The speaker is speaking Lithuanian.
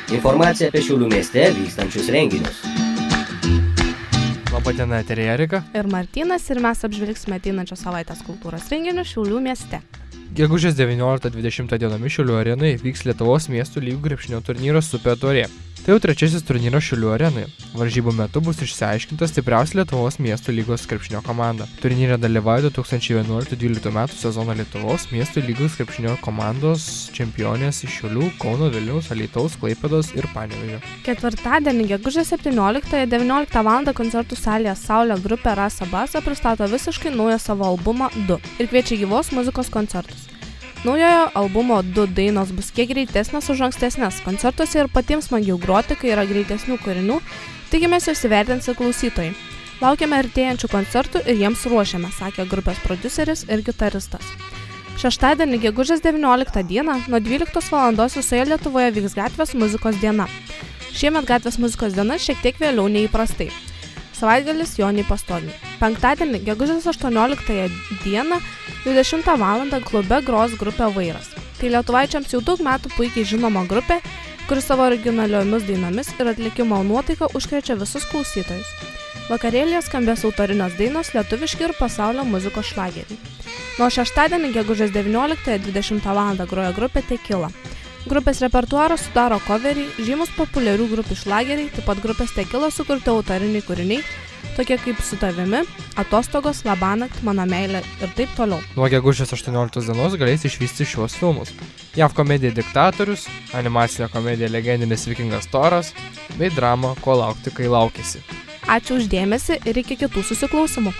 Informacija apie Šiaulių mieste vykstančius renginius. Labadiena, eteryje Erika ir Martynas, ir mes apžvelgsime ateinančios savaitės kultūros renginius Šiaulių mieste. Gegužės 19-20 dienomis Šiaulių arenoje vyks Lietuvos miestų lygų krepšinio turnyras Super taurė. Tai jau trečiasis turnyras Šiaulių arenoje. Varžybų metu bus išsiaiškinta stipriausia Lietuvos miestų lygos krepšinio komanda. Turnyre dalyvauja 2011-2012 metų sezono Lietuvos miestų lygos krepšinio komandos čempionės iš Šiaulių, Kauno, Vilniaus, Alytaus, Klaipėdos ir Panevėžio. Ketvirtadienį, gegužės 17-19 val. Koncertų salėje Saulė grupė Rasa Basa pristato visiškai naują savo albumą 2 ir kviečia gyvos muzikos koncertus. Naujojo albumo 2 dainos bus kiek greitesnės už ankstesnės, koncertuose ir patiems smagiau groti, kai yra greitesnių kūrinių, tikimės jūs įvertins klausytojai. Laukiame artėjančių koncertų ir jiems ruošiame, sakė grupės prodiuseris ir gitaristas. Šeštadienį, gegužės 19 dieną, nuo 12 val. Visoje Lietuvoje vyks gatvės muzikos diena. Šiemet gatvės muzikos diena šiek tiek vėliau neįprastai. Savaitgalis Jonai Pastoniai. Penktadienį, gegužės 18 dieną, 20 val. Klube gros grupė Vairas. Tai lietuvaičiams jau daug metų puikiai žinoma grupė, kuri savo originaliomis dainomis ir atlikimo nuotaiką užkrečia visus klausytojus. Vakarėlyje skambės autorinės dainos, lietuviški ir pasaulio muzikos šlageriai. Nuo šeštadienį, gegužės 19-20 val. Groja grupė Tekila. Grupės repertuarą sudaro coveriai, žymus populiarių grupių šlageriai, taip pat grupės Tekila sukurti autoriniai kūriniai, tokie kaip Su tavimi, Atostogos, Labanakt, Mano meilė ir taip toliau. Nuo gegužės 18 dienos galės išvysti šios filmus. JAV komedija Diktatorius, animacinė komedija Legendinis vikingas Toras bei drama Ko laukti, kai laukiasi. Ačiū už dėmesį ir iki kitų susiklausimų.